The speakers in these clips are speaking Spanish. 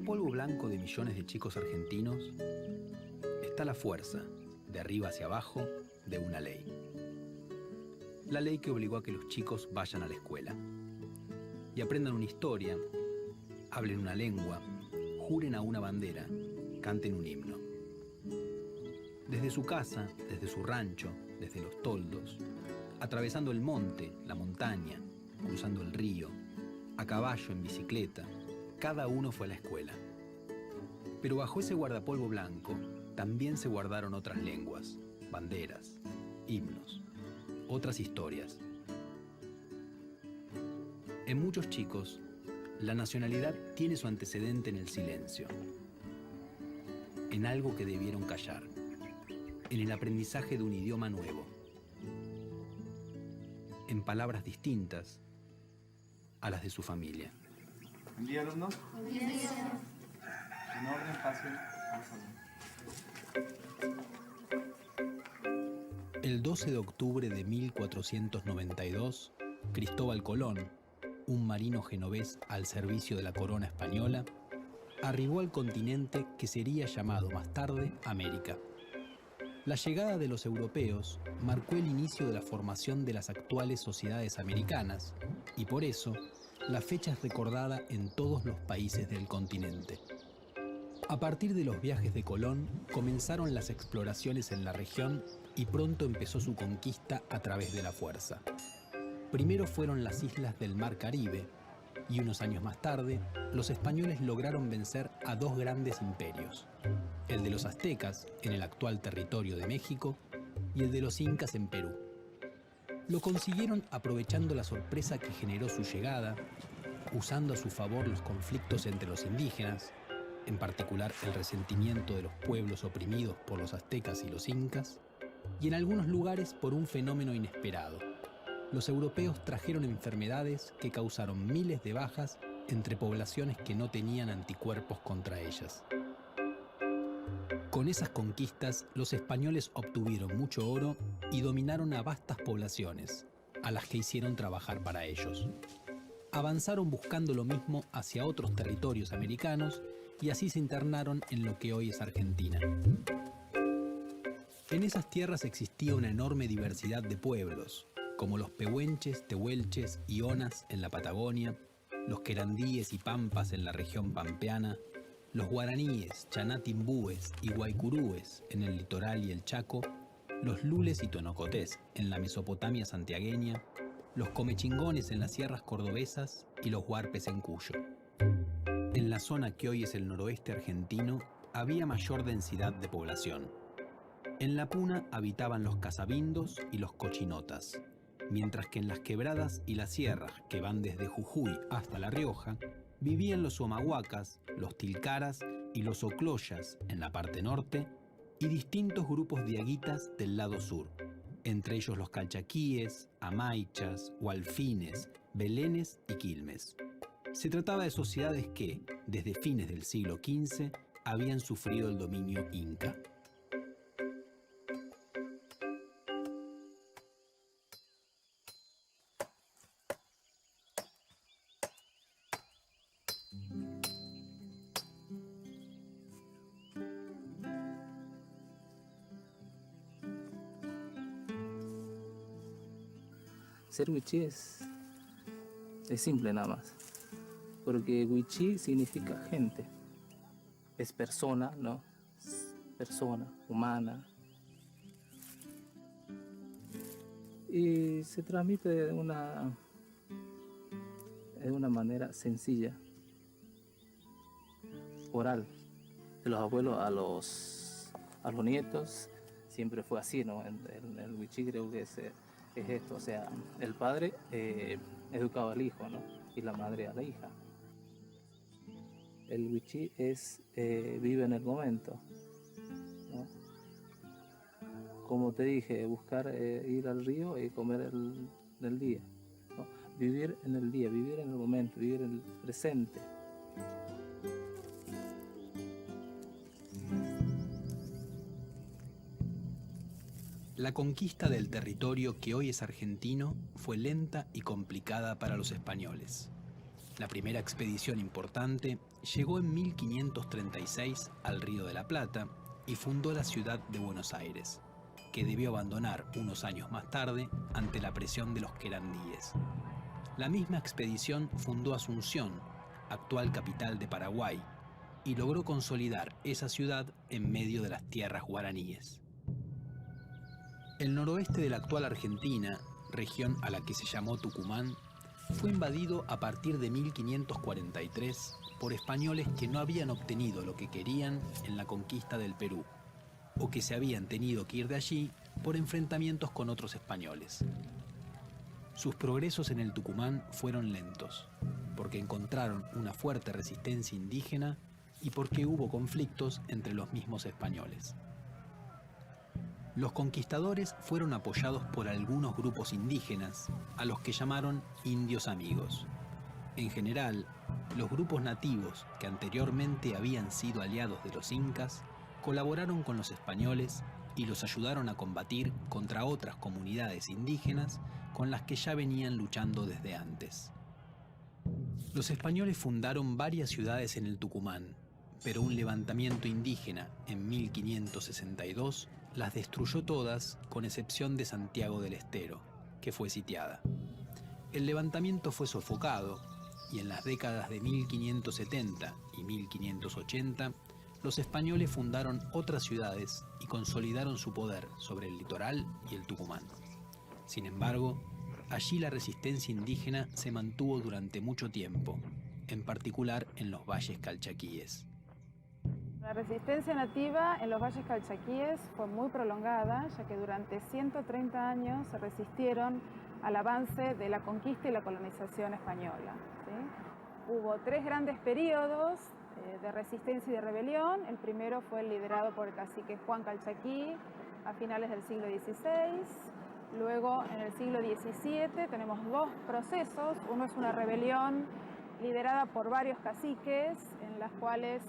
guardapolvo blanco de millones de chicos argentinos está la fuerza, de arriba hacia abajo, de una ley. La ley que obligó a que los chicos vayan a la escuela y aprendan una historia, hablen una lengua, juren a una bandera, canten un himno. Desde su casa, desde su rancho, desde los toldos, atravesando el monte, la montaña, cruzando el río, a caballo, en bicicleta, cada uno fue a la escuela. Pero bajo ese guardapolvo blanco también se guardaron otras lenguas, banderas, himnos, otras historias. En muchos chicos, la nacionalidad tiene su antecedente en el silencio, en algo que debieron callar, en el aprendizaje de un idioma nuevo, en palabras distintas a las de su familia. Buen día, alumnos. Buen día, señor. En orden, pasen al salón. El 12 de octubre de 1492, Cristóbal Colón, un marino genovés al servicio de la corona española, arribó al continente que sería llamado más tarde América. La llegada de los europeos marcó el inicio de la formación de las actuales sociedades americanas y por eso la fecha es recordada en todos los países del continente. A partir de los viajes de Colón comenzaron las exploraciones en la región y pronto empezó su conquista a través de la fuerza. Primero fueron las islas del Mar Caribe y unos años más tarde los españoles lograron vencer a dos grandes imperios, el de los aztecas en el actual territorio de México y el de los incas en Perú. Lo consiguieron aprovechando la sorpresa que generó su llegada, usando a su favor los conflictos entre los indígenas, en particular el resentimiento de los pueblos oprimidos por los aztecas y los incas, y en algunos lugares por un fenómeno inesperado. Los europeos trajeron enfermedades que causaron miles de bajas entre poblaciones que no tenían anticuerpos contra ellas. Con esas conquistas, los españoles obtuvieron mucho oro y dominaron a vastas poblaciones, a las que hicieron trabajar para ellos. Avanzaron buscando lo mismo hacia otros territorios americanos y así se internaron en lo que hoy es Argentina. En esas tierras existía una enorme diversidad de pueblos, como los pehuenches, tehuelches y onas en la Patagonia, los querandíes y pampas en la región pampeana, los guaraníes, chanatimbúes y guaycurúes en el litoral y el Chaco, los lules y tonocotés en la Mesopotamia santiagueña, los comechingones en las sierras cordobesas y los huarpes en Cuyo. En la zona que hoy es el noroeste argentino había mayor densidad de población. En la Puna habitaban los casabindos y los cochinotas, mientras que en las quebradas y las sierras que van desde Jujuy hasta La Rioja vivían los humahuacas, los tilcaras y los ocloyas en la parte norte y distintos grupos diaguitas del lado sur, entre ellos los calchaquíes, amaichas, hualfines, belenes y quilmes. Se trataba de sociedades que, desde fines del siglo XV, habían sufrido el dominio inca. Ser wichí es simple nada más, porque wichí significa gente, es persona, ¿no? Persona, humana, y se transmite de una manera sencilla, oral, de los abuelos a los nietos. Siempre fue así, ¿no? El wichí creo que es esto, o sea, el padre educaba al hijo, ¿no? Y la madre a la hija. El wichí vive en el momento, ¿no? Como te dije, buscar ir al río y comer del día, ¿no? Vivir en el día, vivir en el momento, vivir en el presente. La conquista del territorio que hoy es argentino fue lenta y complicada para los españoles. La primera expedición importante llegó en 1536 al Río de la Plata y fundó la ciudad de Buenos Aires, que debió abandonar unos años más tarde ante la presión de los querandíes. La misma expedición fundó Asunción, actual capital de Paraguay, y logró consolidar esa ciudad en medio de las tierras guaraníes. El noroeste de la actual Argentina, región a la que se llamó Tucumán, fue invadido a partir de 1543 por españoles que no habían obtenido lo que querían en la conquista del Perú, o que se habían tenido que ir de allí por enfrentamientos con otros españoles. Sus progresos en el Tucumán fueron lentos, porque encontraron una fuerte resistencia indígena y porque hubo conflictos entre los mismos españoles. Los conquistadores fueron apoyados por algunos grupos indígenas, a los que llamaron indios amigos. En general, los grupos nativos que anteriormente habían sido aliados de los incas, colaboraron con los españoles y los ayudaron a combatir contra otras comunidades indígenas con las que ya venían luchando desde antes. Los españoles fundaron varias ciudades en el Tucumán, pero un levantamiento indígena en 1562 las destruyó todas, con excepción de Santiago del Estero, que fue sitiada. El levantamiento fue sofocado y en las décadas de 1570 y 1580 los españoles fundaron otras ciudades y consolidaron su poder sobre el litoral y el Tucumán. Sin embargo, allí la resistencia indígena se mantuvo durante mucho tiempo, en particular en los valles calchaquíes. La resistencia nativa en los valles calchaquíes fue muy prolongada, ya que durante 130 años se resistieron al avance de la conquista y la colonización española, ¿sí? Hubo 3 grandes periodos de resistencia y de rebelión. El primero fue liderado por el cacique Juan Calchaquí a finales del siglo XVI. Luego, en el siglo XVII, tenemos 2 procesos. Uno es una rebelión liderada por varios caciques, en las cuales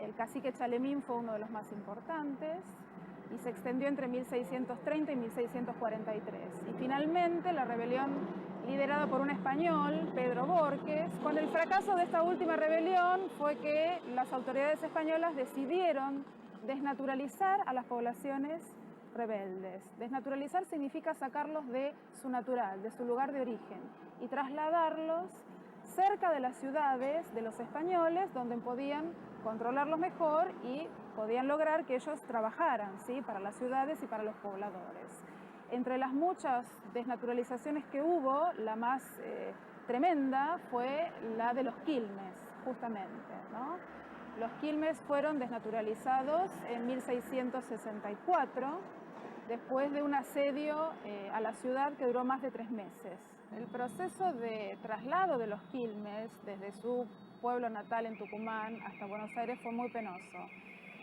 el cacique Chalemín fue uno de los más importantes y se extendió entre 1630 y 1643. Y finalmente la rebelión liderada por un español, Pedro Borges. Con el fracaso de esta última rebelión fue que las autoridades españolas decidieron desnaturalizar a las poblaciones rebeldes. Desnaturalizar significa sacarlos de su natural, de su lugar de origen, y trasladarlos cerca de las ciudades de los españoles, donde podían controlarlos mejor y podían lograr que ellos trabajaran, ¿sí?, para las ciudades y para los pobladores. Entre las muchas desnaturalizaciones que hubo, la más tremenda fue la de los quilmes, justamente, ¿no? Los quilmes fueron desnaturalizados en 1664, después de un asedio a la ciudad que duró más de 3 meses. El proceso de traslado de los quilmes desde su pueblo natal en Tucumán hasta Buenos Aires fue muy penoso.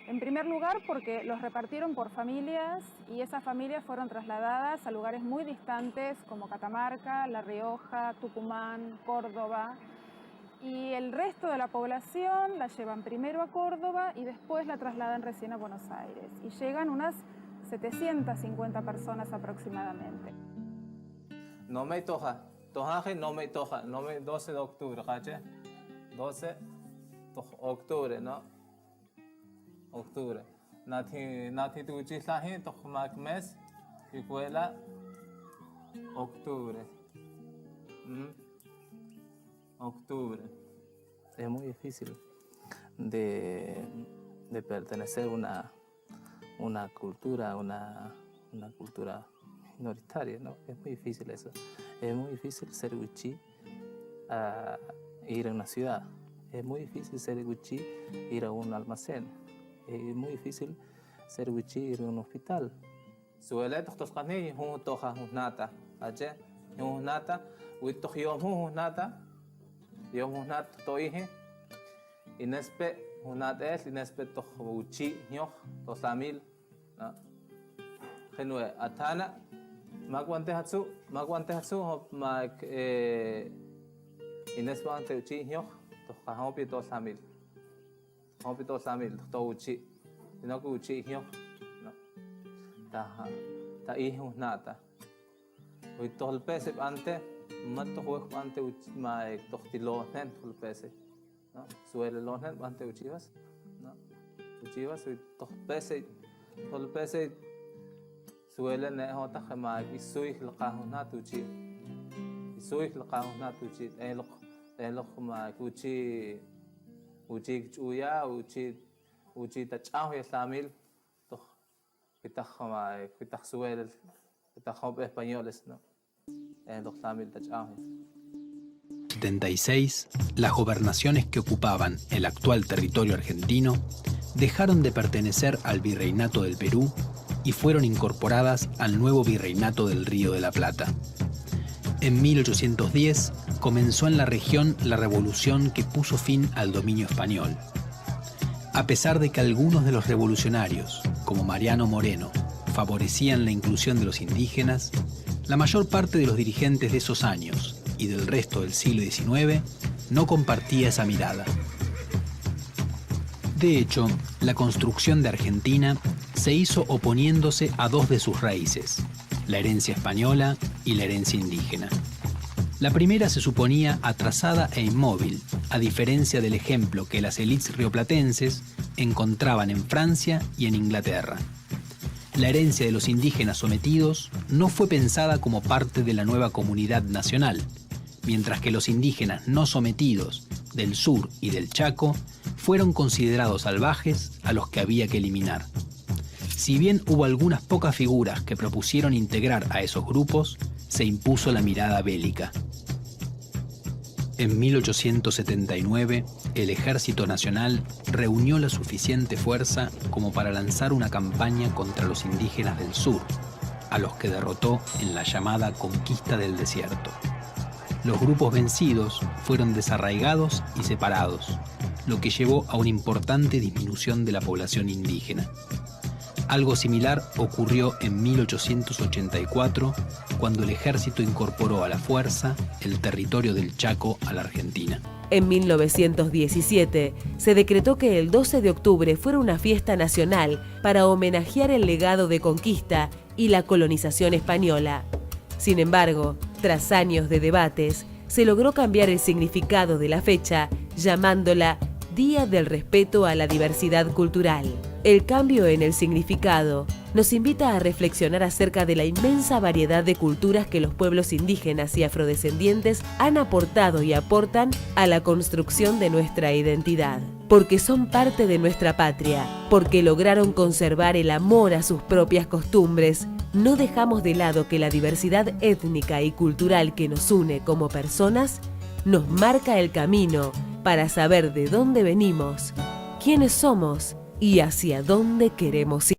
En primer lugar, porque los repartieron por familias y esas familias fueron trasladadas a lugares muy distantes como Catamarca, La Rioja, Tucumán, Córdoba. Y el resto de la población la llevan primero a Córdoba y después la trasladan recién a Buenos Aires. Y llegan unas 750 personas aproximadamente. No me toja, tojaje no me toja, no me 12 de octubre, ¿caché? 12 de octubre, ¿no? Octubre. Nati tu chislaje, tohmak mes, y fue la octubre. Octubre. Es muy difícil de pertenecer a una cultura, una cultura minoritaria, ¿no? Es muy difícil eso. Es muy difícil ser wichí a ir a una ciudad. Es muy difícil ser wichí ir a un almacén. Es muy difícil ser wichí ir a un hospital. Suele toscani un toja nata, ¿ache? Un nata, uitoj yom nata, toije. Inespe nata es inespe toj wichí ñoj tosamil, ¿no? Genue atana magwante hatsu mag inespe ante wichí ñoj tojahopi tosamil. Hopi samil to uchi no ku uchi hyo no ta ihu nata hoy tolpe se ante Matohueco ante ma tohtilonen pese, ¿no? Suele lonen ante uchivas, ¿no? Uchivas y tohpese, tolpese suele nehota ma isui laqahuna tuchi, isui laqahuna tuchi, elo ma uchi chuya uchi tachao yeslamil, toh pitah suele pitah españoles, ¿no? 76, las gobernaciones que ocupaban el actual territorio argentino dejaron de pertenecer al Virreinato del Perú y fueron incorporadas al nuevo Virreinato del Río de la Plata. En 1810 comenzó en la región la revolución que puso fin al dominio español. A pesar de que algunos de los revolucionarios, como Mariano Moreno, favorecían la inclusión de los indígenas, la mayor parte de los dirigentes de esos años y del resto del siglo XIX no compartía esa mirada. De hecho, la construcción de Argentina se hizo oponiéndose a dos de sus raíces, la herencia española y la herencia indígena. La primera se suponía atrasada e inmóvil, a diferencia del ejemplo que las élites rioplatenses encontraban en Francia y en Inglaterra. La herencia de los indígenas sometidos no fue pensada como parte de la nueva comunidad nacional, mientras que los indígenas no sometidos del sur y del Chaco fueron considerados salvajes a los que había que eliminar. Si bien hubo algunas pocas figuras que propusieron integrar a esos grupos, se impuso la mirada bélica. En 1879, el Ejército Nacional reunió la suficiente fuerza como para lanzar una campaña contra los indígenas del sur, a los que derrotó en la llamada Conquista del Desierto. Los grupos vencidos fueron desarraigados y separados, lo que llevó a una importante disminución de la población indígena. Algo similar ocurrió en 1884, cuando el ejército incorporó a la fuerza el territorio del Chaco a la Argentina. En 1917 se decretó que el 12 de octubre fuera una fiesta nacional para homenajear el legado de conquista y la colonización española. Sin embargo, tras años de debates, se logró cambiar el significado de la fecha, llamándola Día del Respeto a la Diversidad Cultural. El cambio en el significado nos invita a reflexionar acerca de la inmensa variedad de culturas que los pueblos indígenas y afrodescendientes han aportado y aportan a la construcción de nuestra identidad. Porque son parte de nuestra patria, porque lograron conservar el amor a sus propias costumbres, no dejamos de lado que la diversidad étnica y cultural que nos une como personas nos marca el camino para saber de dónde venimos, quiénes somos y hacia dónde queremos ir.